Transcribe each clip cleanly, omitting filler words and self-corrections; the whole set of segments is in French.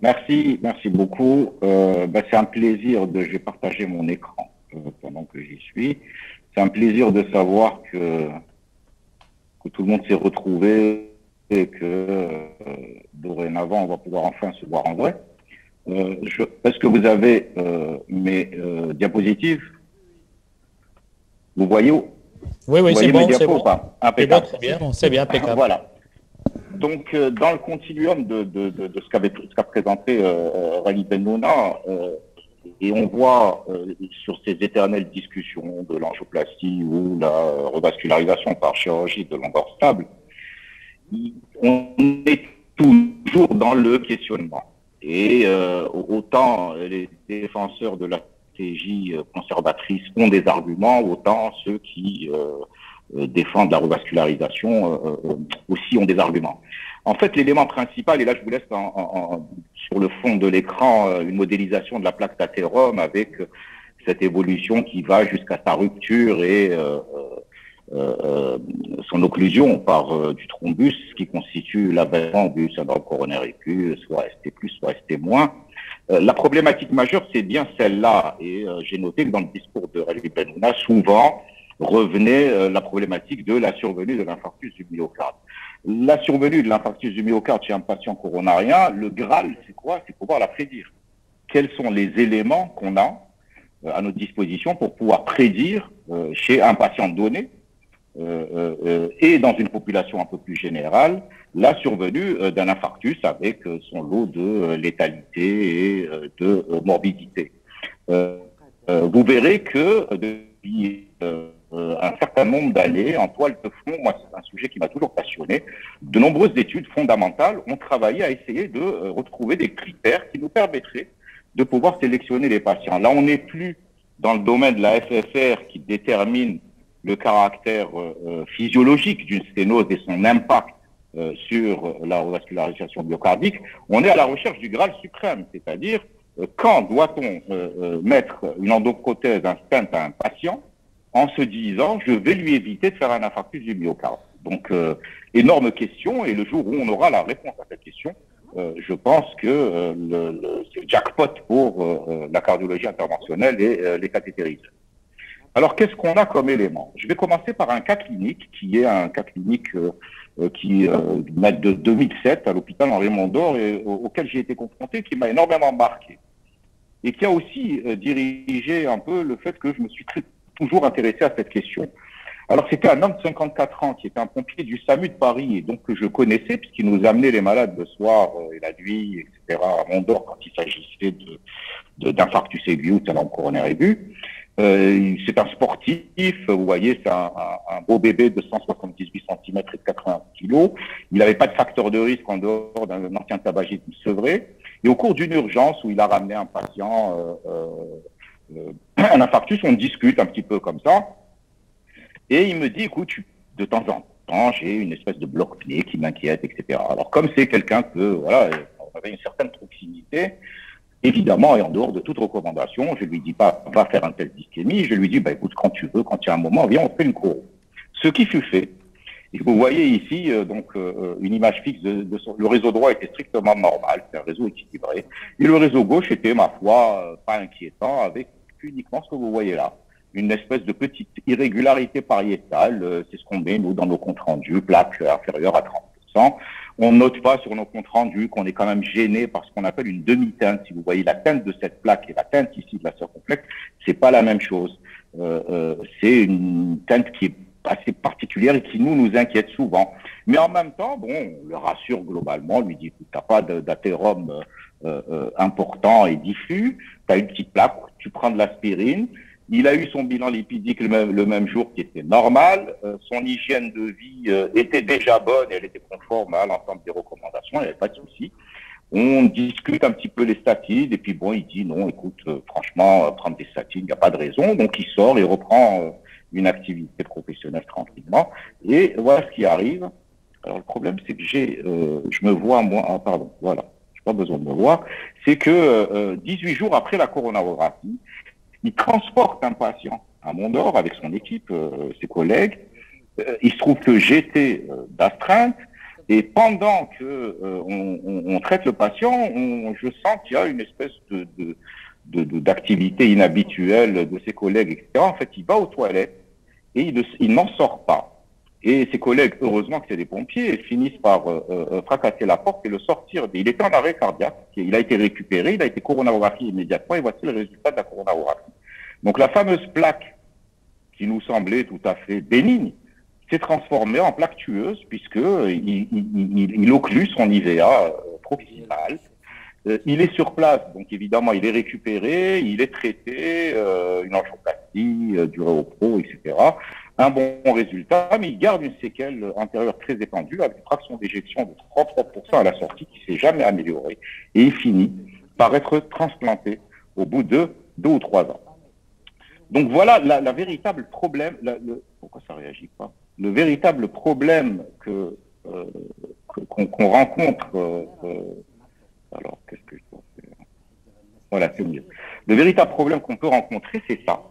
Merci beaucoup. C'est un plaisir de, je vais partager mon écran pendant que j'y suis. C'est un plaisir de savoir que tout le monde s'est retrouvé et que dorénavant, on va pouvoir enfin se voir en vrai. Est-ce que vous avez mes diapositives? Vous voyez, vous Oui, oui, voyez mes c'est diapos ou bon. pas? C'est bon, Impeccable. très bien. C'est bien, impeccable. Voilà. Donc, dans le continuum de ce qu'a présenté Rally Bennouna, et on voit sur ces éternelles discussions de l'angioplastie ou la revascularisation par chirurgie de l'endor stable, on est toujours dans le questionnement. Et autant les défenseurs de la stratégie conservatrice ont des arguments, autant ceux qui défendent la revascularisation aussi ont des arguments. En fait, l'élément principal, et là je vous laisse sur le fond de l'écran une modélisation de la plaque d'athérome avec cette évolution qui va jusqu'à sa rupture et son occlusion par du thrombus qui constitue l'avènement du syndrome coronaire aigu, soit ST+, soit ST-. La problématique majeure, c'est bien celle-là. Et j'ai noté que dans le discours de Rally Bennouna, souvent revenait la problématique de la survenue de l'infarctus du myocarde. La survenue de l'infarctus du myocarde chez un patient coronarien, le Graal, c'est quoi? C'est pouvoir la prédire. Quels sont les éléments qu'on a à notre disposition pour pouvoir prédire chez un patient donné et dans une population un peu plus générale, la survenue d'un infarctus avec son lot de létalité et de morbidité. Vous verrez que depuis un certain nombre d'années, en toile de fond, moi c'est un sujet qui m'a toujours passionné, de nombreuses études fondamentales ont travaillé à essayer de retrouver des critères qui nous permettraient de pouvoir sélectionner les patients. Là, on n'est plus dans le domaine de la FFR qui détermine le caractère physiologique d'une sténose et son impact sur la revascularisation myocardique, on est à la recherche du Graal suprême, c'est-à-dire quand doit-on mettre une endoprothèse, un stent à un patient en se disant je vais lui éviter de faire un infarctus du myocarde. Donc, énorme question, et le jour où on aura la réponse à cette question, je pense que c'est le jackpot pour la cardiologie interventionnelle et les cathétériseurs. Alors, qu'est-ce qu'on a comme élément? Je vais commencer par un cas clinique, qui est un cas clinique qui date de 2007 à l'hôpital Henri Mondor, et auquel j'ai été confronté, qui m'a énormément marqué. Et qui a aussi dirigé un peu le fait que je me suis toujours intéressé à cette question. Alors, c'était un homme de 54 ans qui était un pompier du SAMU de Paris, et donc que je connaissais, puisqu'il nous amenait les malades le soir et la nuit, etc., à Mondor, quand il s'agissait d'infarctus aigu ou de syndrome coronaire aigu. C'est un sportif, vous voyez, c'est un beau bébé de 178 cm et de 80 kg. Il n'avait pas de facteur de risque en dehors d'un ancien tabagisme sevré. Et au cours d'une urgence où il a ramené un patient, un infarctus, on discute un petit peu comme ça. Et il me dit, écoute, de temps en temps, j'ai une espèce de bloc-pied qui m'inquiète, etc. Alors, comme c'est quelqu'un que, voilà, on avait une certaine proximité, évidemment, et en dehors de toute recommandation, je ne lui dis pas, va faire un test d'ischémie, je lui dis, bah, écoute, quand tu veux, quand il y a un moment, viens, on fait une cour. Ce qui fut fait. Et vous voyez ici, une image fixe le réseau droit était strictement normal, c'est un réseau équilibré. Et le réseau gauche était, ma foi, pas inquiétant, avec uniquement ce que vous voyez là. Une espèce de petite irrégularité pariétale, c'est ce qu'on met, nous, dans nos comptes rendus, plaque inférieure à 30%. On note pas sur nos comptes rendus qu'on est quand même gêné par ce qu'on appelle une demi-teinte. Si vous voyez la teinte de cette plaque et la teinte ici de la circonflexe, c'est pas la même chose. C'est une teinte qui est assez particulière et qui nous inquiète souvent. Mais en même temps, bon, on le rassure globalement, lui dit, t'as pas d'athérome important et diffus, t'as une petite plaque, tu prends de l'aspirine. Il a eu son bilan lipidique le même jour qui était normal. Son hygiène de vie était déjà bonne, elle était conforme à l'ensemble des recommandations, il n'y avait pas de souci. On discute un petit peu les statines, et puis bon, il dit non, écoute, franchement, prendre des statines, il n'y a pas de raison. Donc il sort et reprend une activité professionnelle tranquillement. Et voilà ce qui arrive. Alors le problème, c'est que je me vois, moi, pardon, voilà, je n'ai pas besoin de me voir, c'est que 18 jours après la coronarographie, il transporte un patient à Mondor avec son équipe, ses collègues. Il se trouve que j'étais d'astreinte. Et pendant que on traite le patient, je sens qu'il y a une espèce d'activité inhabituelle de ses collègues, etc. En fait, il va aux toilettes et il n'en sort pas. Et ses collègues, heureusement que c'est des pompiers, finissent par fracasser la porte et le sortir. Il était en arrêt cardiaque, il a été récupéré, il a été coronarographié immédiatement et voici le résultat de la coronarographie. Donc la fameuse plaque qui nous semblait tout à fait bénigne s'est transformée en plaque tueuse puisqu'il occlut son IVA proximal. Il est sur place, donc évidemment, il est récupéré, il est traité, une angioplastie, du réopro, etc. Un bon résultat, mais il garde une séquelle antérieure très étendue avec une fraction d'éjection de 33% à la sortie qui ne s'est jamais améliorée. Et il finit par être transplanté au bout de 2 ou 3 ans. Donc voilà la véritable problème. Pourquoi ça ne réagit pas? Le véritable problème qu'on rencontre. Alors, qu'est-ce que je dois faire? Voilà, c'est mieux. Le véritable problème qu'on peut rencontrer, c'est ça.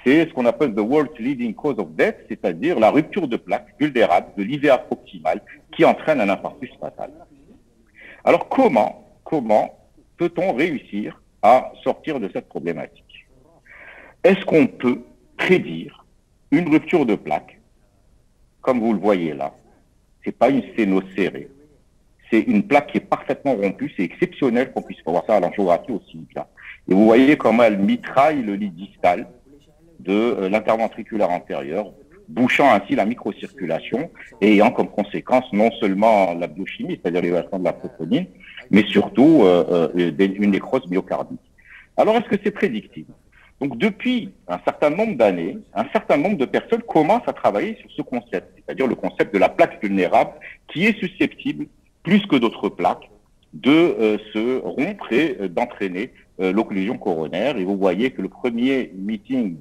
C'est ce qu'on appelle the world's leading cause of death, c'est-à-dire la rupture de plaque vulnérable de l'IVA proximal qui entraîne un infarctus fatal. Alors, comment peut-on réussir à sortir de cette problématique? Est-ce qu'on peut prédire une rupture de plaque, comme vous le voyez là? C'est pas une sténose serrée. C'est une plaque qui est parfaitement rompue. C'est exceptionnel qu'on puisse voir ça à l'angiographie aussi. Là. Et vous voyez comment elle mitraille le lit distal de l'interventriculaire antérieur, bouchant ainsi la microcirculation et ayant comme conséquence non seulement la biochimie, c'est-à-dire l'élévation de la troponine, mais surtout une nécrose myocardique. Alors, est-ce que c'est prédictible? Donc, depuis un certain nombre d'années, un certain nombre de personnes commencent à travailler sur ce concept, c'est-à-dire le concept de la plaque vulnérable qui est susceptible, plus que d'autres plaques, de se rompre et d'entraîner l'occlusion coronaire. Et vous voyez que le premier meeting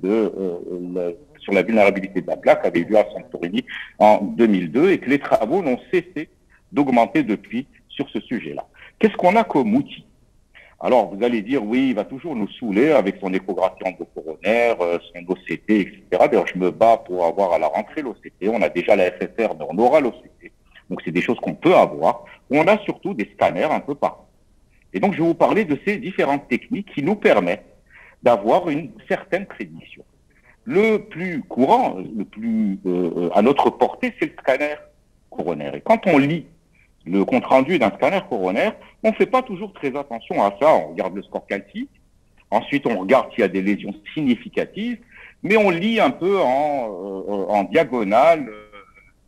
sur la vulnérabilité de la plaque avait eu lieu à Santorini en 2002 et que les travaux n'ont cessé d'augmenter depuis sur ce sujet-là. Qu'est-ce qu'on a comme outil? Alors, vous allez dire, oui, il va toujours nous saouler avec son échographie endocoronaire, son OCT, etc. D'ailleurs, je me bats pour avoir à la rentrée l'OCT. On a déjà la FFR, mais on aura l'OCT. Donc, c'est des choses qu'on peut avoir. On a surtout des scanners un peu partout. Et donc, je vais vous parler de ces différentes techniques qui nous permettent d'avoir une certaine prédiction. Le plus courant, le plus à notre portée, c'est le scanner coronaire. Et quand on lit le compte-rendu d'un scanner coronaire, on ne fait pas toujours très attention à ça. On regarde le score calcique. Ensuite, on regarde s'il y a des lésions significatives. Mais on lit un peu en diagonale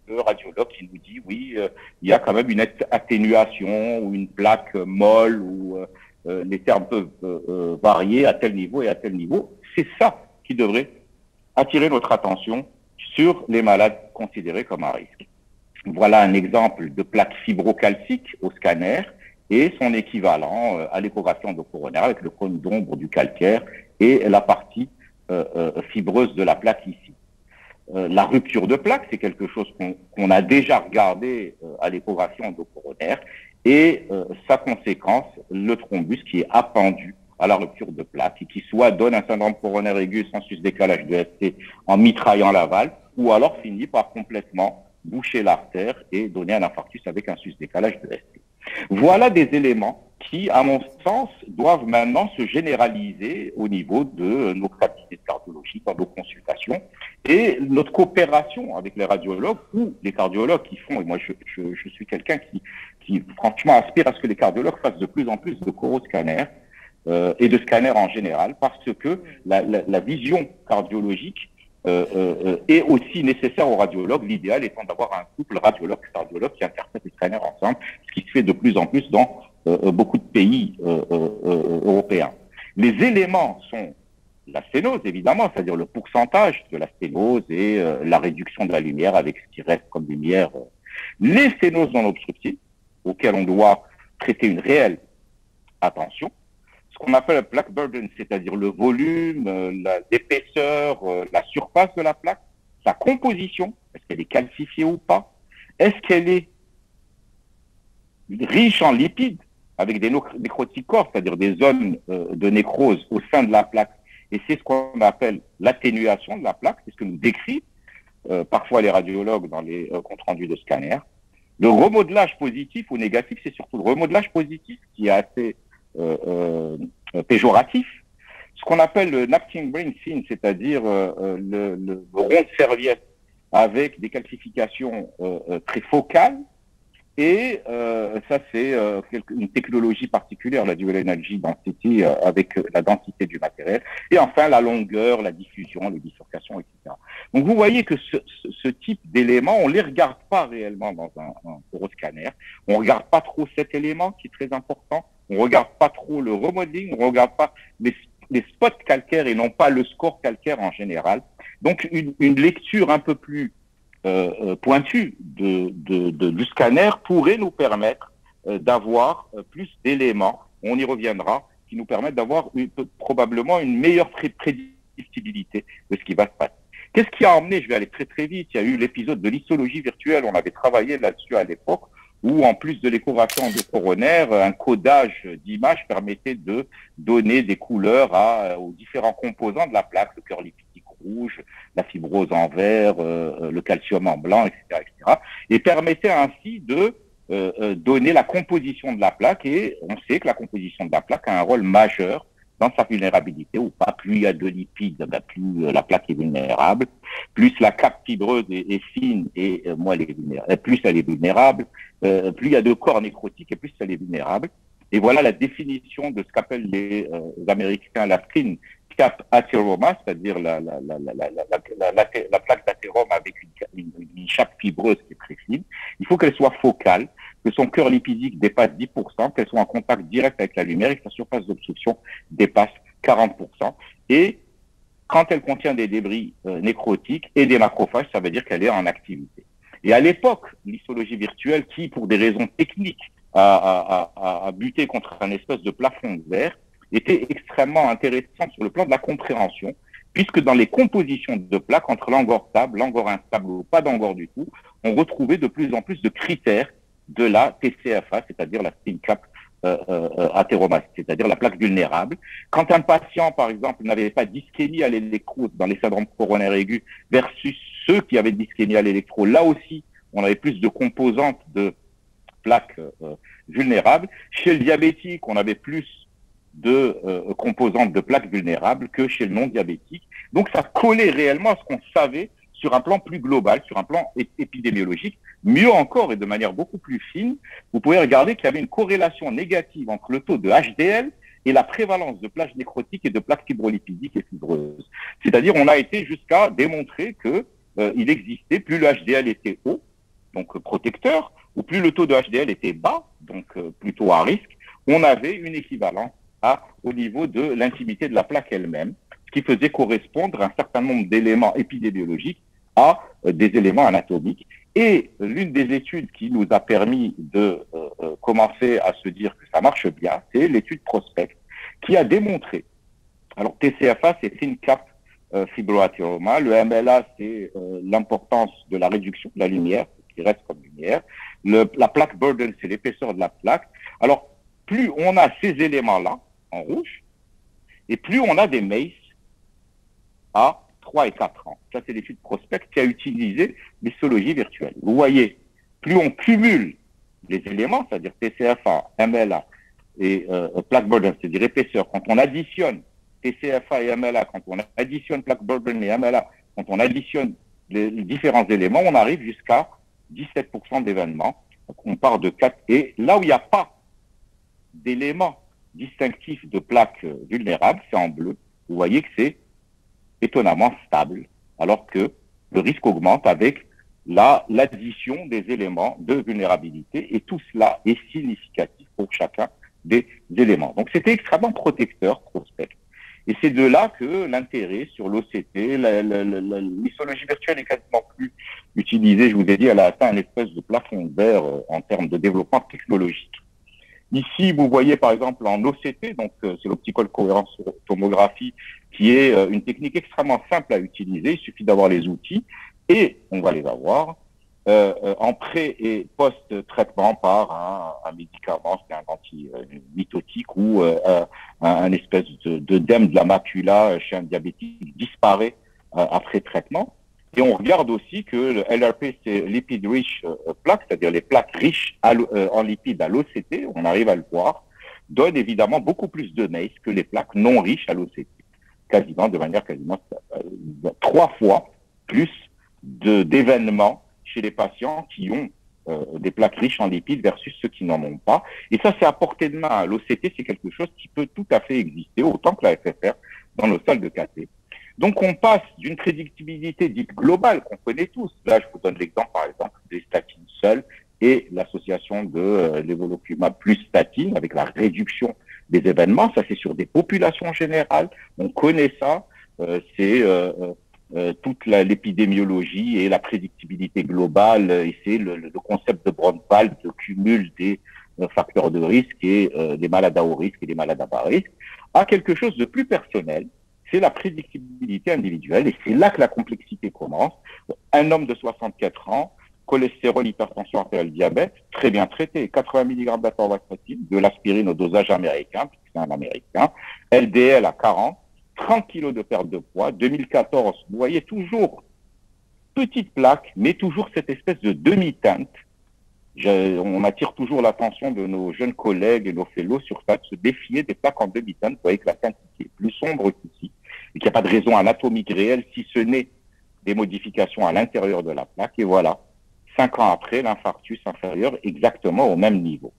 le radiologue qui nous dit, oui, il y a quand même une atténuation ou une plaque molle ou les termes peuvent varier à tel niveau et à tel niveau. C'est ça qui devrait attirer notre attention sur les malades considérés comme à risque. Voilà un exemple de plaque fibrocalcique au scanner et son équivalent à l'échographie endocoronaire avec le cône d'ombre du calcaire et la partie fibreuse de la plaque ici. La rupture de plaque, c'est quelque chose qu'on a déjà regardé à l'échographie endocoronaire et sa conséquence, le thrombus qui est appendu à la rupture de plaque et qui soit donne un syndrome coronaire aigu sans sus-décalage de ST en mitraillant la valve ou alors finit par complètement boucher l'artère et donner un infarctus avec un sus-décalage de ST. Voilà des éléments qui, à mon sens, doivent maintenant se généraliser au niveau de nos cabinets de cardiologie, dans nos consultations, et notre coopération avec les radiologues ou les cardiologues qui font, et moi je suis quelqu'un qui franchement aspire à ce que les cardiologues fassent de plus en plus de coroscanners et de scanners en général, parce que la vision cardiologique est aussi nécessaire aux radiologues, l'idéal étant d'avoir un couple radiologue-cardiologue qui interprète les scanners ensemble, ce qui se fait de plus en plus dans beaucoup de pays européens. Les éléments sont la sténose, évidemment, c'est-à-dire le pourcentage de la sténose et la réduction de la lumière avec ce qui reste comme lumière. Les sténoses non obstructives, auxquelles on doit prêter une réelle attention, ce qu'on appelle le plaque burden, c'est-à-dire le volume, l'épaisseur, la surface de la plaque, sa composition, est-ce qu'elle est calcifiée ou pas, est-ce qu'elle est riche en lipides, avec des nécroticorps, c'est-à-dire des zones de nécrose au sein de la plaque, et c'est ce qu'on appelle l'atténuation de la plaque, c'est ce que nous décrivent parfois les radiologues dans les comptes rendus de scanner. Le remodelage positif ou négatif, c'est surtout le remodelage positif qui est assez péjoratif. Ce qu'on appelle le napkin ring scene, c'est-à-dire le rond de serviette avec des calcifications très focales. Et ça, c'est une technologie particulière, la dual energy density, avec la densité du matériel. Et enfin, la longueur, la diffusion, les bifurcations, etc. Donc, vous voyez que ce type d'éléments, on ne les regarde pas réellement dans un euroscanner. On ne regarde pas trop cet élément qui est très important. On ne regarde pas trop le remodeling. On ne regarde pas les spots calcaires et non pas le score calcaire en général. Donc, une lecture un peu plus pointue du scanner pourrait nous permettre d'avoir plus d'éléments, on y reviendra, qui nous permettent d'avoir probablement une meilleure prédictibilité de ce qui va se passer. Qu'est-ce qui a emmené, je vais aller très très vite, il y a eu l'épisode de l'histologie virtuelle, on avait travaillé là-dessus à l'époque, où en plus de l'échographie endocoronaire, un codage d'images permettait de donner des couleurs aux différents composants de la plaque, le cœur lipidique rouge, la fibrose en vert, le calcium en blanc, etc., etc., et permettait ainsi de donner la composition de la plaque, et on sait que la composition de la plaque a un rôle majeur dans sa vulnérabilité ou pas. Plus il y a de lipides, plus la plaque est vulnérable, plus la cape fibreuse est fine et moins elle est vulnérable, plus elle est vulnérable, plus il y a de corps nécrotiques et plus elle est vulnérable. Et voilà la définition de ce qu'appellent les Américains la skin cap athéroma, c'est-à-dire la plaque d'athérome avec une chape fibreuse qui est très fine. Il faut qu'elle soit focale, que son cœur lipidique dépasse 10%, qu'elle soit en contact direct avec la lumière et que sa surface d'obstruction dépasse 40%. Et quand elle contient des débris nécrotiques et des macrophages, ça veut dire qu'elle est en activité. Et à l'époque, l'histologie virtuelle, qui, pour des raisons techniques, a buté contre un espèce de plafond de verre, était extrêmement intéressante sur le plan de la compréhension, puisque dans les compositions de plaques, entre l'angor stable, l'angor instable ou pas d'angor du tout, on retrouvait de plus en plus de critères de la TCFA, c'est-à-dire la skin cap athéromase, c'est-à-dire la plaque vulnérable. Quand un patient, par exemple, n'avait pas d'ischémie à l'électrode dans les syndromes coronaires aigus versus ceux qui avaient de l'ischémie à l'électro, là aussi, on avait plus de composantes de plaques vulnérables. Chez le diabétique, on avait plus de composantes de plaques vulnérables que chez le non-diabétique. Donc, ça collait réellement à ce qu'on savait sur un plan plus global, sur un plan épidémiologique. Mieux encore, et de manière beaucoup plus fine, vous pouvez regarder qu'il y avait une corrélation négative entre le taux de HDL et la prévalence de plaques nécrotiques et de plaques fibrolipidiques et fibreuses. C'est-à-dire, on a été jusqu'à démontrer que il existait, plus le HDL était haut, donc protecteur, ou plus le taux de HDL était bas, donc plutôt à risque, on avait une équivalence au niveau de l'intimité de la plaque elle-même, ce qui faisait correspondre un certain nombre d'éléments épidémiologiques à des éléments anatomiques. Et l'une des études qui nous a permis de commencer à se dire que ça marche bien, c'est l'étude Prospect, qui a démontré, alors TCFA, c'est Thin Cap Fibroathéroma, le MLA, c'est l'importance de la réduction de la lumière, qui reste comme lumière, la plaque burden, c'est l'épaisseur de la plaque. Alors, plus on a ces éléments-là, en rouge, et plus on a des MACE à 3 et 4 ans. Ça, c'est l'étude Prospect qui a utilisé l'histologie virtuelle. Vous voyez, plus on cumule les éléments, c'est-à-dire TCFA, MLA et plaque burden, c'est-à-dire épaisseur, quand on additionne TCFA et MLA, quand on additionne plaque burden et MLA, quand on additionne les différents éléments, on arrive jusqu'à 17% d'événements. Donc, on part de 4. Et là où il n'y a pas d'éléments distinctifs de plaques vulnérables, c'est en bleu. Vous voyez que c'est étonnamment stable, alors que le risque augmente avec l'addition des éléments de vulnérabilité, et tout cela est significatif pour chacun des éléments. Donc c'était extrêmement protecteur, Prospect. Et c'est de là que l'intérêt sur l'OCT, l'histologie virtuelle est quasiment plus utilisée. Je vous ai dit, elle a atteint une espèce de plafond de verre en termes de développement technologique. Ici, vous voyez par exemple en OCT, donc c'est l'optical coherence tomographie, qui est une technique extrêmement simple à utiliser. Il suffit d'avoir les outils et on va les avoir en pré- et post-traitement par un médicament, c'est un anti-mitotique ou un espèce d'œdème de la macula chez un diabétique disparaît après traitement. Et on regarde aussi que le LRP, c'est lipid rich plaques, c'est-à-dire les plaques riches en lipides à l'OCT, on arrive à le voir, donne évidemment beaucoup plus de MACE que les plaques non riches à l'OCT, quasiment de manière quasiment 3 fois plus d'événements chez les patients qui ont des plaques riches en lipides versus ceux qui n'en ont pas. Et ça, c'est à portée de main. L'OCT, c'est quelque chose qui peut tout à fait exister, autant que la FFR, dans nos salles de KT. Donc, on passe d'une prédictibilité dite globale qu'on connaît tous. Là, je vous donne l'exemple, par exemple, des statines seules et l'association de l'évolucumab plus statine avec la réduction des événements. Ça, c'est sur des populations générales. On connaît ça. C'est toute l'épidémiologie et la prédictibilité globale. Et c'est le concept de Braun-Pal, de cumul des facteurs de risque et des malades à haut risque et des malades à bas risque, à quelque chose de plus personnel. C'est la prédictibilité individuelle et c'est là que la complexité commence. Un homme de 64 ans, cholestérol, hypertension artérielle, diabète, très bien traité, 80 mg d'atorvastatin, de l'aspirine au dosage américain, puisque c'est un américain, LDL à 40, 30 kg de perte de poids, 2014, vous voyez toujours petite plaque, mais toujours cette espèce de demi-teinte. On attire toujours l'attention de nos jeunes collègues et nos fellows sur ça, de se défier des plaques en demi-teinte. Vous voyez que la teinte est plus sombre qu'ici et qu'il n'y a pas de raison anatomique réelle si ce n'est des modifications à l'intérieur de la plaque. Et voilà, 5 ans après, l'infarctus inférieur exactement au même niveau.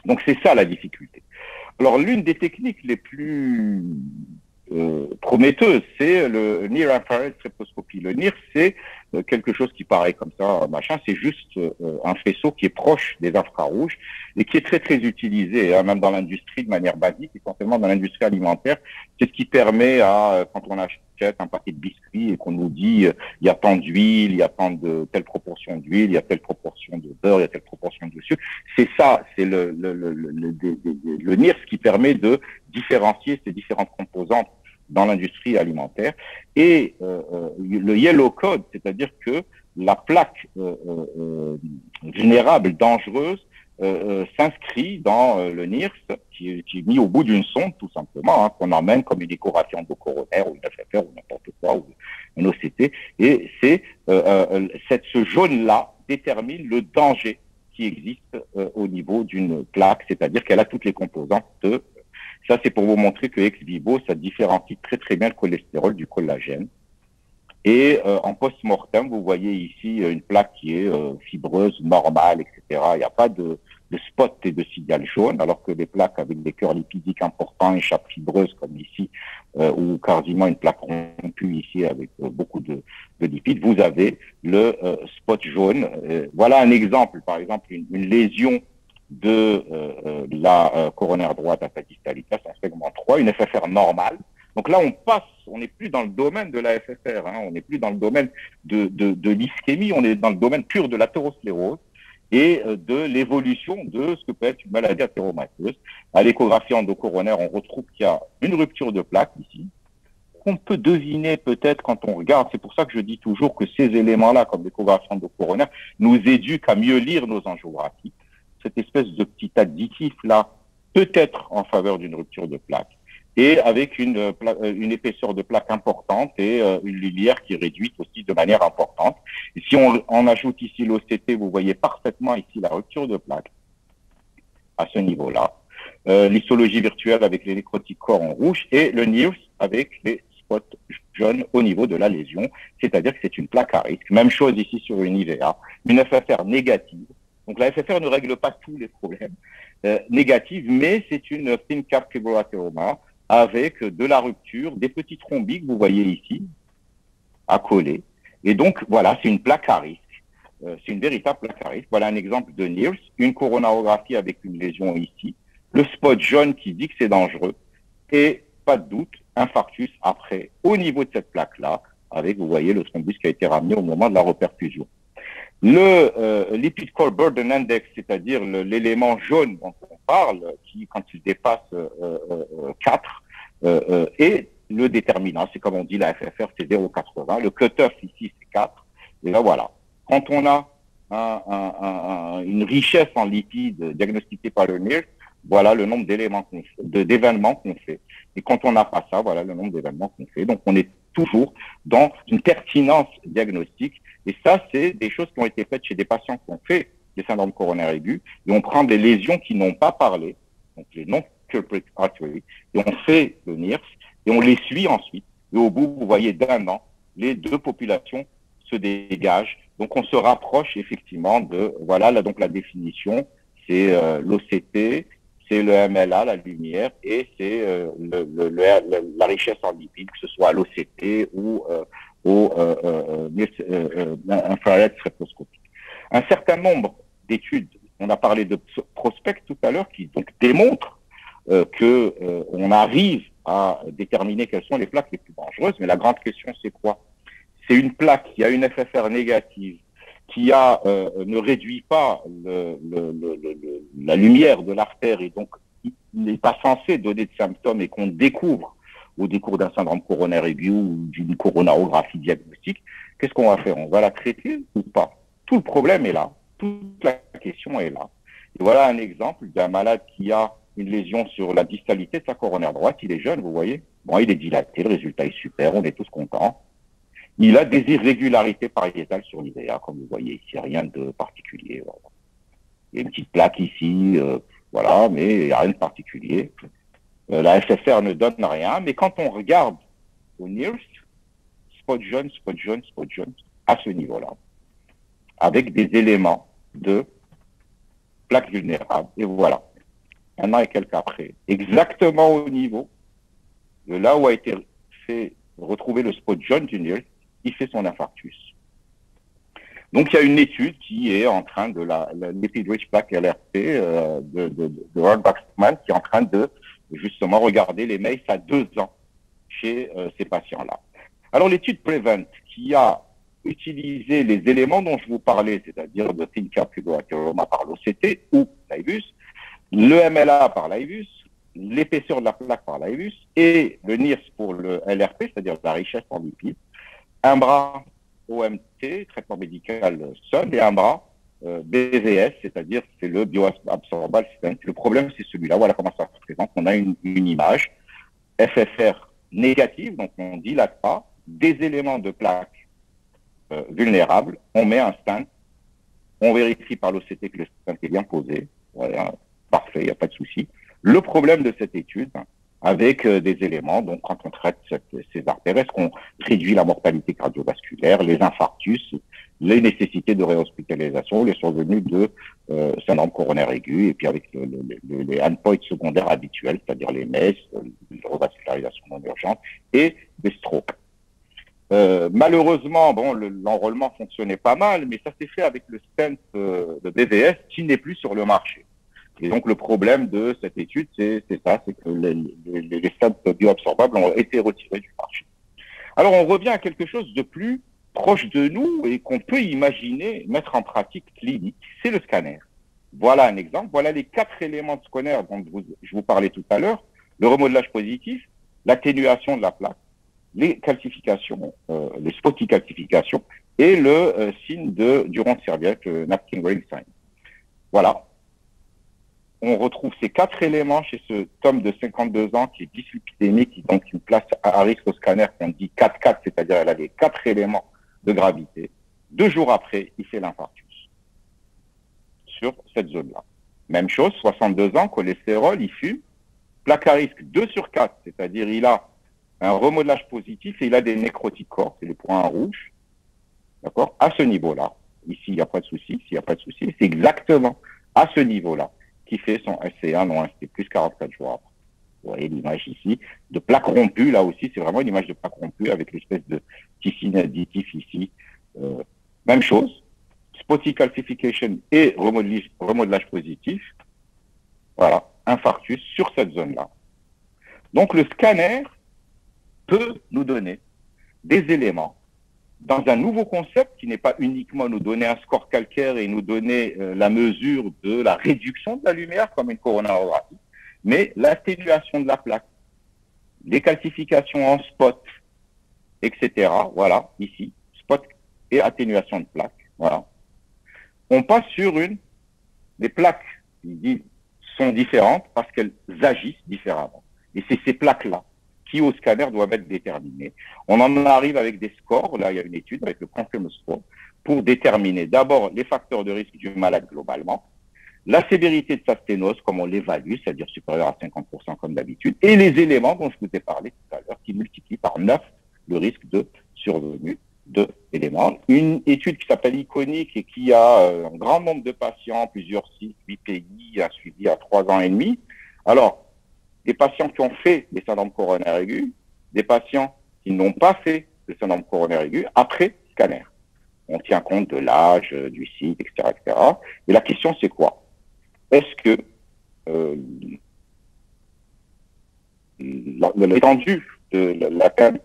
Donc c'est ça la difficulté. Alors l'une des techniques les plus prometteuse, c'est le Near Infrared Streptoscopy. Le NIR, c'est quelque chose qui paraît comme ça, machin, c'est juste un faisceau qui est proche des infrarouges et qui est très très utilisé, hein, même dans l'industrie de manière basique, essentiellement dans l'industrie alimentaire. C'est ce qui permet à, quand on achète un paquet de biscuits et qu'on nous dit il y a tant d'huile, il y a tant de telle proportion d'huile, il y a telle proportion de beurre, il y a telle proportion de sucre. C'est ça, c'est le NIR, ce qui permet de différencier ces différentes composantes dans l'industrie alimentaire. Et le yellow code, c'est-à-dire que la plaque vulnérable, dangereuse, s'inscrit dans le NIRS, qui est mis au bout d'une sonde, tout simplement, hein, qu'on emmène comme une échographie endocoronaire ou une FFR ou n'importe quoi, ou un OCT. Et c'est ce jaune-là détermine le danger qui existe au niveau d'une plaque, c'est-à-dire qu'elle a toutes les composantes de... Ça, c'est pour vous montrer que ex vivo, ça différencie très très bien le cholestérol du collagène. Et en post-mortem, vous voyez ici une plaque qui est fibreuse, normale, etc. Il n'y a pas de spot et de signal jaune, alors que les plaques avec des cœurs lipidiques importants, échappent fibreuses comme ici, ou quasiment une plaque rompue ici avec beaucoup de lipides, vous avez le spot jaune. Voilà un exemple, par exemple, une lésion de la coronaire droite à distalitas, en segment 3, une FFR normale. Donc là, on n'est plus dans le domaine de la FFR, hein, on n'est plus dans le domaine de l'ischémie, on est dans le domaine pur de l'athérosclérose et de l'évolution de ce que peut être une maladie athéromateuse. À l'échographie endocoronaire, on retrouve qu'il y a une rupture de plaque ici, qu'on peut deviner peut-être quand on regarde. C'est pour ça que je dis toujours que ces éléments-là, comme l'échographie endocoronaire, nous éduquent à mieux lire nos angiographies. Cette espèce de petit additif-là peut être en faveur d'une rupture de plaque et avec une épaisseur de plaque importante et une lumière qui est réduite aussi de manière importante. Et si on ajoute ici l'OCT, vous voyez parfaitement ici la rupture de plaque à ce niveau-là. L'histologie virtuelle avec les nécrotiques corps en rouge et le NIRS avec les spots jaunes au niveau de la lésion, c'est-à-dire que c'est une plaque à risque. Même chose ici sur une IVA, une FFR négative. Donc la FFR ne règle pas tous les problèmes négatifs, mais c'est une thin cap fibroathéroma avec de la rupture, des petits thrombies que vous voyez ici, à coller. Et donc, voilà, c'est une plaque à risque. C'est une véritable plaque à risque. Voilà un exemple de NIRS, une coronarographie avec une lésion ici, le spot jaune qui dit que c'est dangereux, et pas de doute, infarctus après, au niveau de cette plaque-là, avec, vous voyez, le thrombus qui a été ramené au moment de la reperfusion. Le lipid core burden index, c'est-à-dire l'élément jaune dont on parle, qui, quand il dépasse 4, est le déterminant. C'est comme on dit, la FFR, c'est 0,80. Le cutoff ici, c'est 4. Et là, voilà. Quand on a une richesse en lipides diagnostiquée par le NIRS, voilà le nombre d'événements qu'on fait. Et quand on n'a pas ça, voilà le nombre d'événements qu'on fait. Donc, on est toujours dans une pertinence diagnostique. Et ça, c'est des choses qui ont été faites chez des patients qui ont fait des syndromes coronaires aigus, et on prend des lésions qui n'ont pas parlé, donc les non-culprit arteries, et on fait le NIRS, et on les suit ensuite. Et au bout, vous voyez, d'1 an, les deux populations se dégagent. Donc, on se rapproche effectivement de, voilà, là, donc la définition, c'est l'OCT, c'est le MLA, la lumière, et c'est la richesse en lipides, que ce soit l'OCT ou au infrared spectroscopique. Un certain nombre d'études, on a parlé de prospect tout à l'heure, qui donc démontrent qu'on arrive à déterminer quelles sont les plaques les plus dangereuses, mais la grande question, c'est quoi? C'est une plaque qui a une FFR négative, qui ne réduit pas la lumière de l'artère et donc il n'est pas censé donner de symptômes et qu'on découvre au décours d'un syndrome coronaire aigu ou d'une coronarographie diagnostique. Qu'est-ce qu'on va faire? On va la traiter ou pas? Tout le problème est là, toute la question est là. Et voilà un exemple d'un malade qui a une lésion sur la distalité de sa coronaire droite. Il est jeune, vous voyez. Bon, il est dilaté, le résultat est super, on est tous contents. Il a des irrégularités pariétales sur l'IVA, comme vous voyez ici, rien de particulier. Voilà. Il y a une petite plaque ici, voilà, mais il n'y a rien de particulier. La FFR ne donne rien, mais quand on regarde au NIRS, spot jaune, spot jaune, spot jaune, à ce niveau-là, avec des éléments de plaques vulnérables, et voilà, 1 an et quelques après, exactement au niveau de là où a été retrouvé le spot jaune du NIRS, il fait son infarctus. Donc, il y a une étude qui est en train de la Lipid Rich Plaque LRP de Ron Baxman qui est en train de justement regarder les MACE à 2 ans chez ces patients-là. Alors, l'étude Prevent qui a utilisé les éléments dont je vous parlais, c'est-à-dire de thin capsular atheroma par l'OCT ou l'IVUS, le MLA par l'IVUS, l'épaisseur de la plaque par l'IVUS et le NIRS pour le LRP, c'est-à-dire la richesse en lipides, un bras OMT, traitement médical seul, et un bras BVS, c'est-à-dire c'est le bioabsorbable stent. Le problème, c'est celui-là. Voilà comment ça se présente. On a une image FFR négative, donc on ne dilate pas, des éléments de plaque vulnérables, on met un stent, on vérifie par l'OCT que le stent est bien posé. Voilà, parfait, il n'y a pas de souci. Le problème de cette étude, avec des éléments, donc quand on traite ces artères, est-ce qu'on réduit la mortalité cardiovasculaire, les infarctus, les nécessités de réhospitalisation, les survenus de syndrome coronaire aigu, et puis avec les endpoints secondaires habituels, c'est-à-dire les MES, les revascularisations non urgentes, et des strokes. Malheureusement, bon, l'enrôlement fonctionnait pas mal, mais ça s'est fait avec le stent de BVS qui n'est plus sur le marché. Et donc, le problème de cette étude, c'est ça, c'est que les stents bioabsorbables ont été retirés du marché. Alors, on revient à quelque chose de plus proche de nous et qu'on peut imaginer mettre en pratique clinique, c'est le scanner. Voilà un exemple. Voilà les 4 éléments de scanner dont je vous parlais tout à l'heure. Le remodelage positif, l'atténuation de la plaque, les calcifications, les spoticalcifications et le signe du rond serviette, le napkin ring sign. Voilà. On retrouve ces 4 éléments chez ce homme de 52 ans qui est dyslipidémique, qui donc une place à risque au scanner qu'on dit 4-4, c'est-à-dire elle a les 4 éléments de gravité. 2 jours après, il fait l'infarctus sur cette zone-là. Même chose, 62 ans, cholestérol, il fume, plaque à risque 2 sur 4, c'est-à-dire il a un remodelage positif et il a des nécrotiques corps, c'est les points rouges, d'accord, à ce niveau-là. Ici, il n'y a pas de souci, ici, il n'y a pas de souci, c'est exactement à ce niveau-là qui fait son SC1 non ST plus 44 jours après. Vous voyez l'image ici, de plaque rompue, là aussi, c'est vraiment une image de plaque rompue avec l'espèce de ticine additif ici. Même chose, spotty calcification et remodelage positif. Voilà, infarctus sur cette zone-là. Donc le scanner peut nous donner des éléments dans un nouveau concept qui n'est pas uniquement nous donner un score calcaire et nous donner la mesure de la réduction de la lumière comme une coronarographie, mais l'atténuation de la plaque, les calcifications en spot, etc. Voilà, ici, spot et atténuation de plaque. Voilà. On passe sur des plaques qui sont différentes parce qu'elles agissent différemment. Et c'est ces plaques-là qui au scanner doivent être déterminés. On en arrive avec des scores, là il y a une étude avec le Confirm Score, pour déterminer d'abord les facteurs de risque du malade globalement, la sévérité de sa sténose, comme on l'évalue, c'est-à-dire supérieure à 50% comme d'habitude, et les éléments dont je vous ai parlé tout à l'heure, qui multiplient par 9 le risque de survenue de éléments. Une étude qui s'appelle Iconic et qui a un grand nombre de patients, plusieurs sites, 8 pays, un suivi à 3 ans et demi. Alors, des patients qui ont fait des syndromes coronaires aigus, des patients qui n'ont pas fait de syndrome coronaire aigu après scanner. On tient compte de l'âge, du site, etc., etc. Et la question, c'est quoi? Est-ce que l'étendue de l'atteinte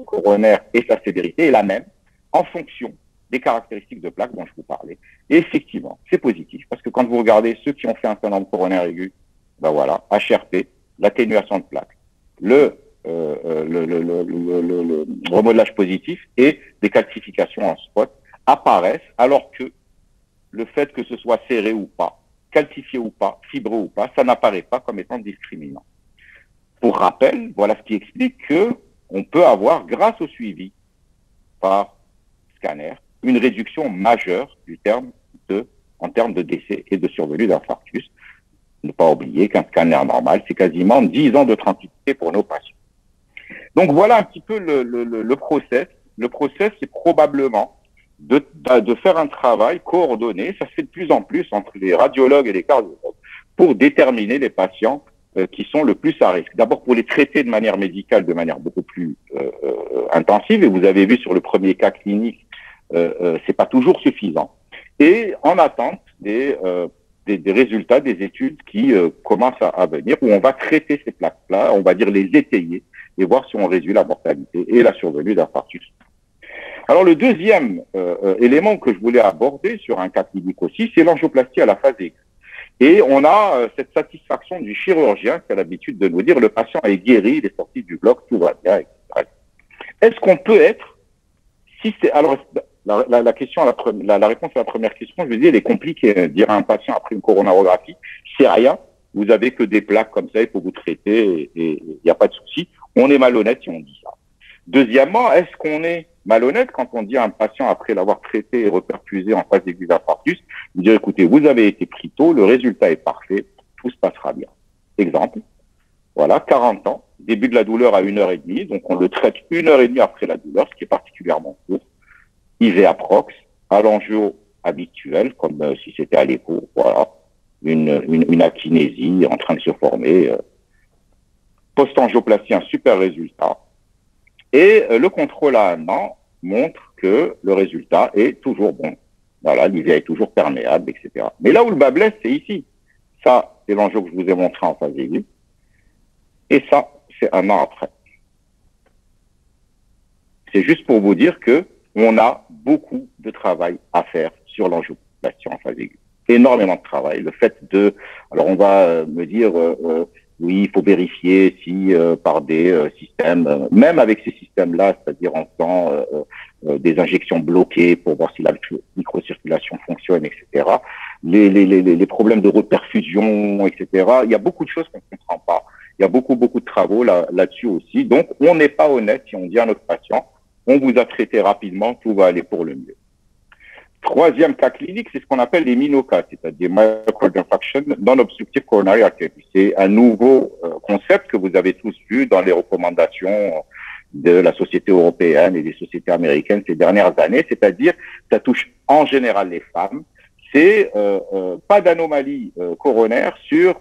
coronaire et sa sévérité est la même en fonction des caractéristiques de plaque dont je vous parlais? Et effectivement, c'est positif, parce que quand vous regardez ceux qui ont fait un syndrome coronaire aigu, ben voilà, HRP, l'atténuation de plaque, le remodelage positif et des calcifications en spot apparaissent, alors que le fait que ce soit serré ou pas, calcifié ou pas, fibreux ou pas, ça n'apparaît pas comme étant discriminant. Pour rappel, voilà ce qui explique que on peut avoir, grâce au suivi par scanner, une réduction majeure en termes de décès et de survenue d'infarctus. Ne pas oublier qu'un scanner normal, c'est quasiment 10 ans de tranquillité pour nos patients. Donc voilà un petit peu le process. Le process, c'est probablement de faire un travail coordonné, ça se fait de plus en plus entre les radiologues et les cardiologues, pour déterminer les patients qui sont le plus à risque. D'abord pour les traiter de manière médicale, de manière beaucoup plus intensive, et vous avez vu sur le premier cas clinique, c'est pas toujours suffisant. Et en attente des résultats des études qui commencent à venir, où on va traiter ces plaques-là, on va dire les étayer, et voir si on réduit la mortalité et la survenue d'infarctus. Alors le deuxième élément que je voulais aborder sur un cas clinique aussi, c'est l'angioplastie à la phase aiguë. Et on a cette satisfaction du chirurgien qui a l'habitude de nous dire le patient est guéri, il est sorti du bloc, tout va bien, etc. Est-ce qu'on peut être, si c'est, alors la question, la réponse à la première question, je veux dire, elle est compliquée. Dire à un patient après une coronarographie, c'est rien, vous avez que des plaques comme ça, il faut vous traiter et il n'y a pas de souci. On est malhonnête si on dit ça. Deuxièmement, est-ce qu'on est malhonnête quand on dit à un patient, après l'avoir traité et reperfusé en phase aiguë d'infarctus, vous dire, écoutez, vous avez été pris tôt, le résultat est parfait, tout se passera bien. Exemple, voilà, 40 ans, début de la douleur à 1h30, donc on le traite 1h30 après la douleur, ce qui est particulièrement court. IVA prox, à l'angio habituel, comme si c'était à l'écho, voilà, une akinésie en train de se former, post-angioplastie, un super résultat. Et le contrôle à un an montre que le résultat est toujours bon. Voilà, l'IVA est toujours perméable, etc. Mais là où le bas blesse, c'est ici. Ça, c'est l'angio que je vous ai montré en phase aiguë. Et ça, c'est un an après. C'est juste pour vous dire que on a beaucoup de travail à faire sur l'angioplastie en phase aiguë. Énormément de travail. Le fait de, alors on va me dire, oui, il faut vérifier si par des systèmes, même avec ces systèmes-là, c'est-à-dire en faisant des injections bloquées pour voir si la microcirculation fonctionne, etc. Les problèmes de reperfusion, etc. Il y a beaucoup de choses qu'on ne comprend pas. Il y a beaucoup de travaux là-dessus aussi. Donc, on n'est pas honnête si on dit à notre patient, on vous a traité rapidement, tout va aller pour le mieux. Troisième cas clinique, c'est ce qu'on appelle les MINOCA, c'est-à-dire Myocardial Infarction Non-Obstructive Coronary Artery. C'est un nouveau concept que vous avez tous vu dans les recommandations de la société européenne et des sociétés américaines ces dernières années, c'est-à-dire ça touche en général les femmes. C'est pas d'anomalie coronaire sur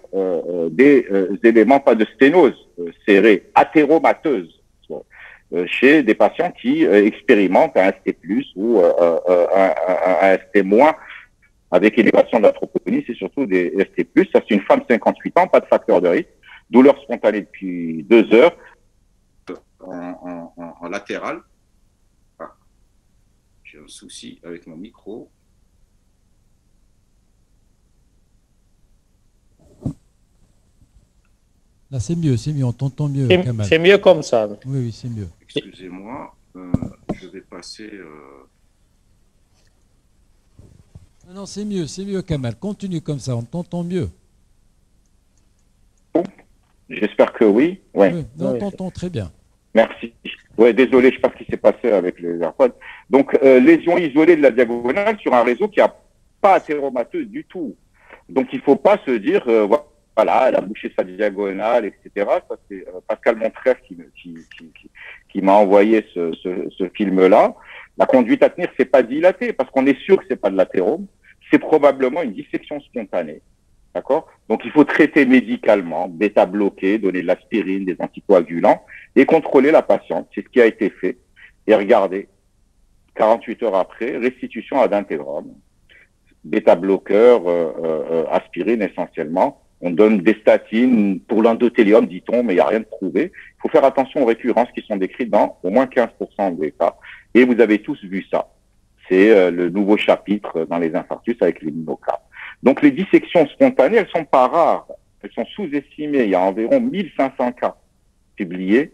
des éléments, pas de sténose serrée, athéromateuse, chez des patients qui expérimentent un ST+, ou un ST- avec élévation de la troponine, c'est surtout des ST+. Ça, c'est une femme de 58 ans, pas de facteur de risque, douleur spontanée depuis 2 heures, en latéral. Ah, j'ai un souci avec mon micro. Là, c'est mieux, on t'entend mieux, Kamal. C'est mieux comme ça. Oui, c'est mieux. Excusez-moi, je vais passer... Non, c'est mieux, Kamal. Continue comme ça, on t'entend mieux. J'espère que oui. Ouais. Oui, on t'entend très bien. Merci. Ouais, désolé, je ne sais pas ce qui s'est passé avec les AirPods. Donc, lésion isolée de la diagonale sur un réseau qui n'a pas athéromateux du tout. Donc, il ne faut pas se dire, voilà, elle a bouché sa diagonale, etc. Ça, c'est Pascal Montref qui m'a envoyé ce film-là. La conduite à tenir, c'est pas dilaté, parce qu'on est sûr que c'est pas de l'athérome. C'est probablement une dissection spontanée. D'accord? Donc, il faut traiter médicalement, bêta-bloquer, donner de l'aspirine, des anticoagulants et contrôler la patiente. C'est ce qui a été fait. Et regardez, 48 heures après, restitution à d'intégrome, bêta-bloqueur, aspirine essentiellement. On donne des statines pour l'endothélium, dit-on, mais il n'y a rien de prouvé. Il faut faire attention aux récurrences qui sont décrites dans au moins 15% des cas. Et vous avez tous vu ça. C'est le nouveau chapitre dans les infarctus avec les minocards. Donc, les dissections spontanées, elles sont pas rares. Elles sont sous-estimées. Il y a environ 1500 cas publiés.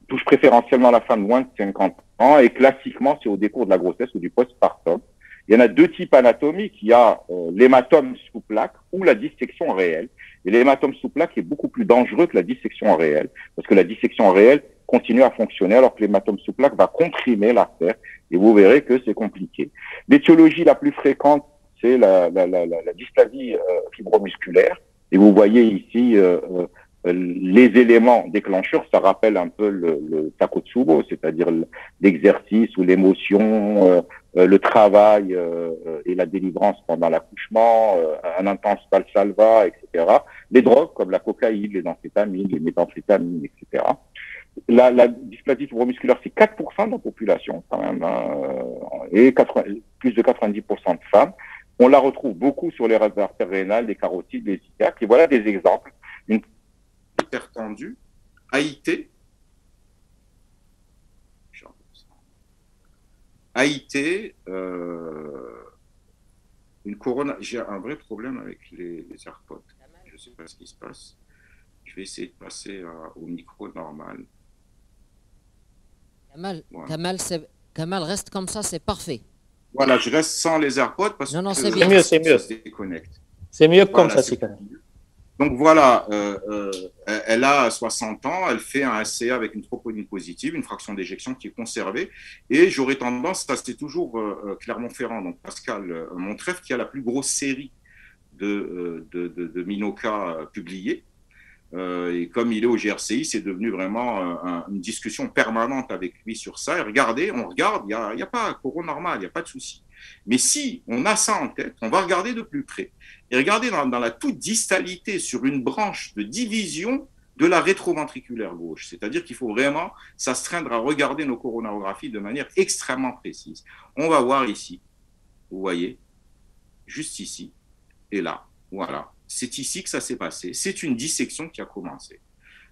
Touche préférentiellement la femme de moins de 50 ans. Et classiquement, c'est au décours de la grossesse ou du postpartum. Il y en a deux types anatomiques. Il y a l'hématome sous plaque ou la dissection réelle. Et l'hématome sous plaque est beaucoup plus dangereux que la dissection réelle. Parce que la dissection réelle continue à fonctionner alors que l'hématome sous plaque va comprimer l'artère. Et vous verrez que c'est compliqué. L'étiologie la plus fréquente, c'est la dysplasie fibromusculaire. Et vous voyez ici les éléments déclencheurs. Ça rappelle un peu le takotsubo, c'est-à-dire l'exercice ou l'émotion, le travail et la délivrance pendant l'accouchement, un intense valsalva, etc. Les drogues comme la cocaïne, les amphétamines, les méthamphétamines, etc. La dysplasie fibromusculaire, c'est 4% de la population quand même, et plus de 90% de femmes. On la retrouve beaucoup sur les artères rénales, les carotides, les iliaques. Et voilà des exemples. Une hypertendue, AIT. AIT, une couronne. J'ai un vrai problème avec les AirPods. Je ne sais pas ce qui se passe. Je vais essayer de passer au micro normal. Kamal, Kamal, reste comme ça, c'est parfait. Voilà, je reste sans les AirPods parce que c'est bien. mieux, c'est mieux. Ça se déconnecte. C'est mieux comme ça, c'est Donc voilà, elle a 60 ans, elle fait un SCA avec une troponine positive, une fraction d'éjection qui est conservée. Et j'aurais tendance, ça c'est toujours Clermont-Ferrand, donc Pascal Montref, qui a la plus grosse série de Minoca publiée. Et comme il est au GRCI, c'est devenu vraiment une discussion permanente avec lui sur ça. Et regardez, on regarde, il n'y a pas courant normal, il n'y a pas de souci. Mais si on a ça en tête, on va regarder de plus près. Et regardez dans la toute distalité sur une branche de division de la rétroventriculaire gauche. C'est-à-dire qu'il faut vraiment s'astreindre à regarder nos coronarographies de manière extrêmement précise. On va voir ici, vous voyez, juste ici et là, voilà. C'est ici que ça s'est passé. C'est une dissection qui a commencé.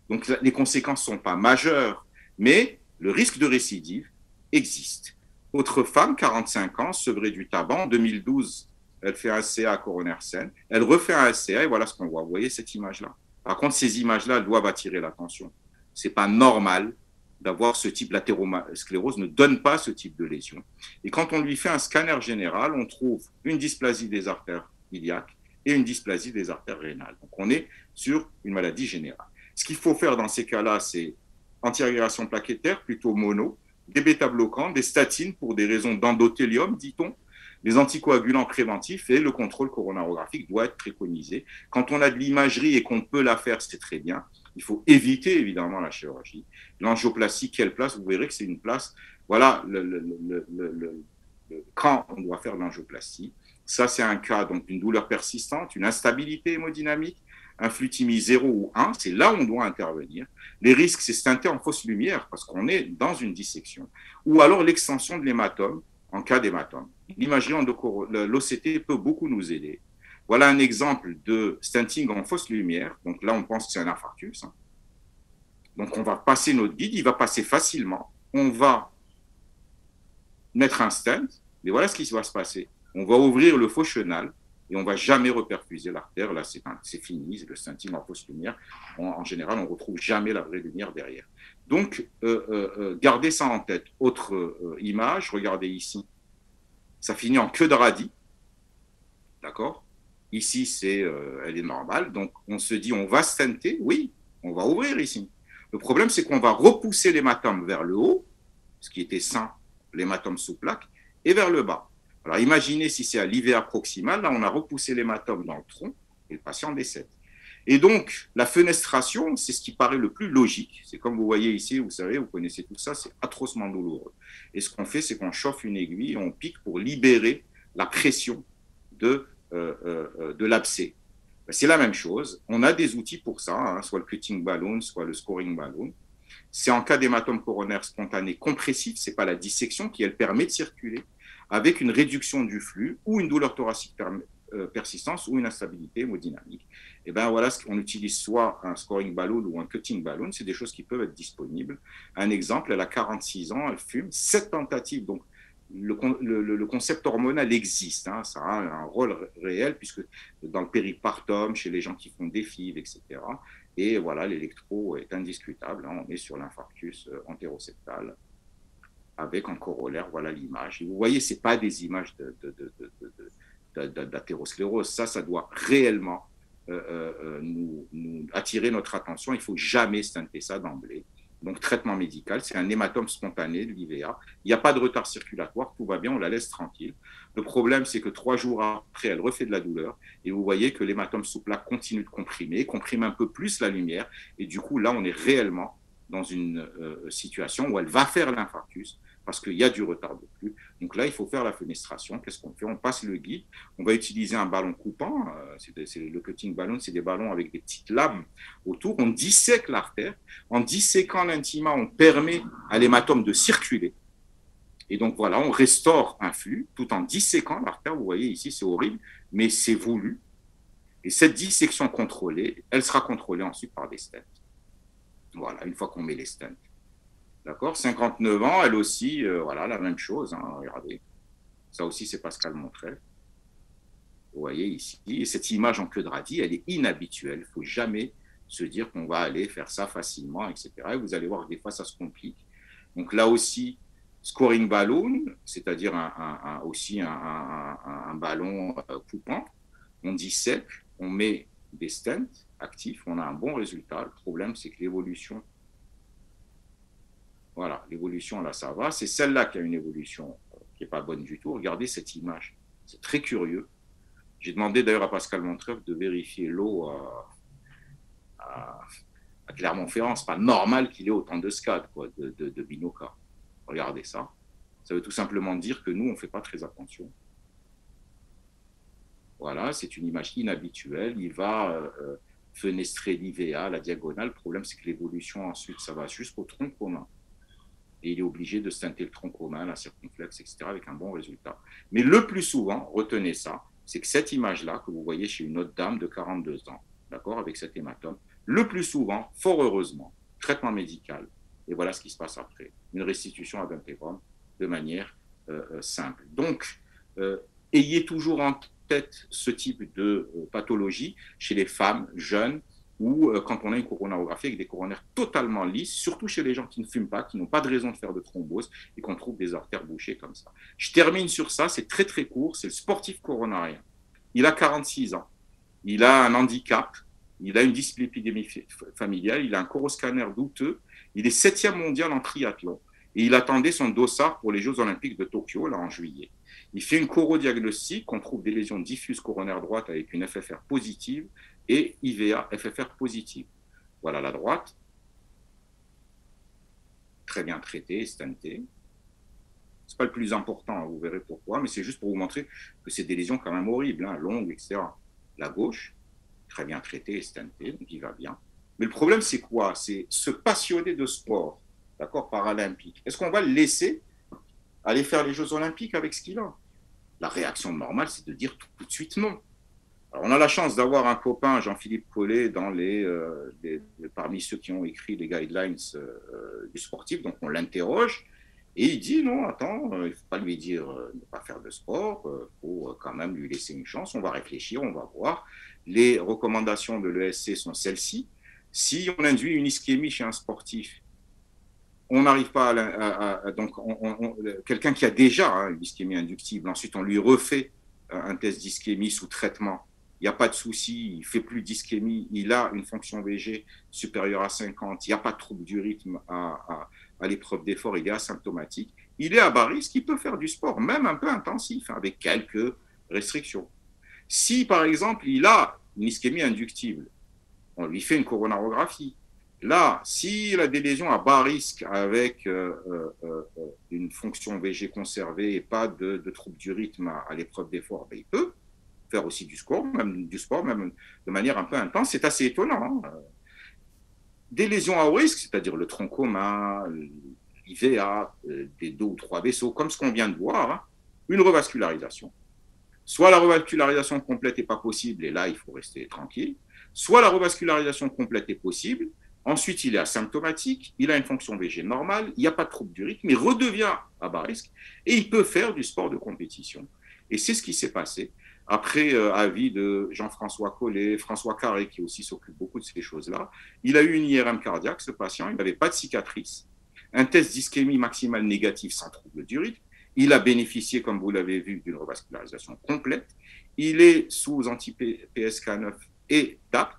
Donc, les conséquences ne sont pas majeures, mais le risque de récidive existe. Autre femme, 45 ans, sevrée du tabac, en 2012, elle fait un CA coronaire saine. Elle refait un CA et voilà ce qu'on voit. Vous voyez cette image-là. Par contre, ces images-là, elles doivent attirer l'attention. Ce n'est pas normal d'avoir ce type, l'athérosclérose ne donne pas ce type de lésion. Et quand on lui fait un scanner général, on trouve une dysplasie des artères iliaques et une dysplasie des artères rénales. Donc, on est sur une maladie générale. Ce qu'il faut faire dans ces cas-là, c'est antiaggrégation plaquettaire, plutôt mono, des bêta-bloquants, des statines pour des raisons d'endothélium, dit-on, des anticoagulants préventifs et le contrôle coronarographique doit être préconisé. Quand on a de l'imagerie et qu'on peut la faire, c'est très bien. Il faut éviter évidemment la chirurgie. L'angioplastie, quelle place? Vous verrez que c'est une place. Voilà quand on doit faire l'angioplastie. Ça, c'est un cas donc d'une douleur persistante, une instabilité hémodynamique, un flux thymique 0 ou 1, c'est là où on doit intervenir. Les risques, c'est stenter en fausse lumière parce qu'on est dans une dissection. Ou alors l'extension de l'hématome en cas d'hématome. L'imagerie l'OCT peut beaucoup nous aider. Voilà un exemple de stenting en fausse lumière. Donc là, on pense que c'est un infarctus. Donc on va passer notre guide, il va passer facilement. On va mettre un stent, mais voilà ce qui va se passer. On va ouvrir le faux chenal et on ne va jamais reperfuser l'artère. Là, c'est fini, le stenting en fausse lumière. En général, on ne retrouve jamais la vraie lumière derrière. Donc, gardez ça en tête. Autre image, regardez ici. Ça finit en queue de radis. D'accord? Ici, elle est normale. Donc, on se dit, on va stenter. Oui, On va ouvrir ici. Le problème, c'est qu'on va repousser l'hématome vers le haut, ce qui était sain, l'hématome sous plaque, et vers le bas. Alors imaginez si c'est à l'IVA proximal, là on a repoussé l'hématome dans le tronc et le patient décède. Et donc la fenestration, c'est ce qui paraît le plus logique. C'est comme vous voyez ici, vous savez, vous connaissez tout ça, c'est atrocement douloureux. Et ce qu'on fait, c'est qu'on chauffe une aiguille et on pique pour libérer la pression de l'abcès. C'est la même chose. On a des outils pour ça, hein, soit le cutting balloon, soit le scoring balloon. C'est en cas d'hématome coronaire spontané compressif, ce n'est pas la dissection qui, elle, permet de circuler, avec une réduction du flux ou une douleur thoracique persistante ou une instabilité hémodynamique. Et bien voilà, on utilise soit un scoring balloon ou un cutting balloon, c'est des choses qui peuvent être disponibles. Un exemple, elle a 46 ans, elle fume, 7 tentatives, donc le concept hormonal existe, hein, ça a un rôle réel, puisque dans le péripartum, chez les gens qui font des FIV, etc., et voilà, l'électro est indiscutable, hein, on est sur l'infarctus entéroseptal, avec en corollaire, voilà l'image. Et vous voyez, ce n'est pas des images d'athérosclérose, ça doit réellement nous attirer notre attention, il ne faut jamais stenter ça d'emblée. Donc, traitement médical, c'est un hématome spontané de l'IVA. Il n'y a pas de retard circulatoire, tout va bien, on la laisse tranquille. Le problème, c'est que 3 jours après, elle refait de la douleur. Et vous voyez que l'hématome sous plaque continue de comprimer, comprime un peu plus la lumière. Et du coup, là, on est réellement dans une situation où elle va faire l'infarctus parce qu'il y a du retard de flux. Donc là, il faut faire la fenestration. Qu'est-ce qu'on fait? On passe le guide. On va utiliser un ballon coupant. Le cutting balloon, c'est des ballons avec des petites lames autour. On dissèque l'artère. En disséquant l'intima, on permet à l'hématome de circuler. Et donc voilà, on restaure un flux tout en disséquant l'artère. Vous voyez ici, c'est horrible, mais c'est voulu. Et cette dissection contrôlée, elle sera contrôlée ensuite par des stents. Voilà, une fois qu'on met les stents. D'accord, 59 ans, elle aussi, voilà, la même chose, hein, regardez. Ça aussi, c'est Pascal Montrel. Vous voyez ici, et cette image en queue de radis, elle est inhabituelle. Il ne faut jamais se dire qu'on va aller faire ça facilement, etc. Et vous allez voir que des fois, ça se complique. Donc là aussi, scoring balloon, c'est-à-dire aussi un ballon coupant. On dissèque, on met des stents actifs, on a un bon résultat. Le problème, c'est que l'évolution... Voilà, l'évolution, là, ça va. C'est celle-là qui a une évolution qui n'est pas bonne du tout. Regardez cette image. C'est très curieux. J'ai demandé d'ailleurs à Pascal Montreuil de vérifier l'eau à Clermont-Ferrand. Ce n'est pas normal qu'il ait autant de SCAD, quoi, de Binoca. Regardez ça. Ça veut tout simplement dire que nous, on ne fait pas très attention. Voilà, c'est une image inhabituelle. Il va fenestrer l'IVA, la diagonale. Le problème, c'est que l'évolution, ensuite, ça va jusqu'au tronc commun. Et il est obligé de stenter le tronc commun, la circonflexe, etc., avec un bon résultat. Mais le plus souvent, retenez ça, c'est que cette image-là, que vous voyez chez une autre dame de 42 ans, d'accord, avec cet hématome, le plus souvent, fort heureusement, traitement médical, et voilà ce qui se passe après, une restitution ad intégrum de manière simple. Donc, ayez toujours en tête ce type de pathologie chez les femmes jeunes, ou quand on a une coronarographie avec des coronaires totalement lisses, surtout chez les gens qui ne fument pas, qui n'ont pas de raison de faire de thrombose et qu'on trouve des artères bouchées comme ça. Je termine sur ça, c'est très très court, c'est le sportif coronarien. Il a 46 ans, il a un handicap, il a une dyslipidémie familiale, il a un coroscanner douteux, il est 7e mondial en triathlon et il attendait son dossard pour les Jeux Olympiques de Tokyo, là en juillet. Il fait une corodiagnostic, on trouve des lésions diffuses coronaires droite avec une FFR positive et IVA FFR positive. Voilà la droite, très bien traitée, stentée. Ce n'est pas le plus important, vous verrez pourquoi, mais c'est juste pour vous montrer que c'est des lésions quand même horribles, hein, longues, etc. La gauche, très bien traitée et stentée, donc il va bien. Mais le problème, c'est quoi? C'est se passionner de sport, d'accord, paralympique. Est-ce qu'on va le laisser aller faire les Jeux Olympiques avec ce qu'il a? La réaction normale, c'est de dire tout de suite non. Alors, on a la chance d'avoir un copain, Jean-Philippe Collet, parmi ceux qui ont écrit les guidelines du sportif, donc on l'interroge, et il dit non, attends, il ne faut pas lui dire de ne pas faire de sport, il faut quand même lui laisser une chance, on va réfléchir, on va voir. Les recommandations de l'ESC sont celles-ci. Si on induit une ischémie chez un sportif, on n'arrive pas donc quelqu'un qui a déjà une ischémie inductible, ensuite on lui refait un test d'ischémie sous traitement il n'y a pas de souci, il ne fait plus d'ischémie, il a une fonction VG supérieure à 50, il n'y a pas de trouble du rythme à l'épreuve d'effort, il est asymptomatique, il est à bas risque, il peut faire du sport, même un peu intensif, avec quelques restrictions. Si, par exemple, il a une ischémie inductible, on lui fait une coronarographie. Là, s'il a des lésions à bas risque avec une fonction VG conservée et pas de trouble du rythme à l'épreuve d'effort, ben, il peut faire aussi du sport, même de manière un peu intense. C'est assez étonnant. Hein. Des lésions à haut risque, c'est-à-dire le tronc commun, l'IVA, des 2 ou 3 vaisseaux, comme ce qu'on vient de voir, hein, une revascularisation. Soit la revascularisation complète n'est pas possible, et là, il faut rester tranquille. Soit la revascularisation complète est possible, ensuite il est asymptomatique, il a une fonction VG normale, il n'y a pas de trouble du rythme, il redevient à bas risque, et il peut faire du sport de compétition. Et c'est ce qui s'est passé. Après avis de Jean-François Collet, François Carré, qui aussi s'occupe beaucoup de ces choses-là, il a eu une IRM cardiaque, ce patient, il n'avait pas de cicatrice. Un test d'ischémie maximale négatif sans trouble du rythme. Il a bénéficié, comme vous l'avez vu, d'une revascularisation complète. Il est sous anti-PSK9 et TAPT.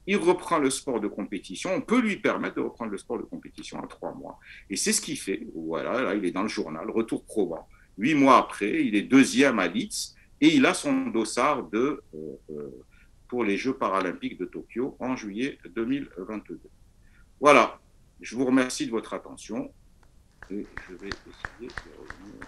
Il reprend le sport de compétition. On peut lui permettre de reprendre le sport de compétition en 3 mois. Et c'est ce qu'il fait. Voilà, là, il est dans le journal, retour probant. 8 mois après, il est 2e à Leeds et il a son dossard pour les Jeux paralympiques de Tokyo en juillet 2022. Voilà, je vous remercie de votre attention. Et je vais essayer de revenir.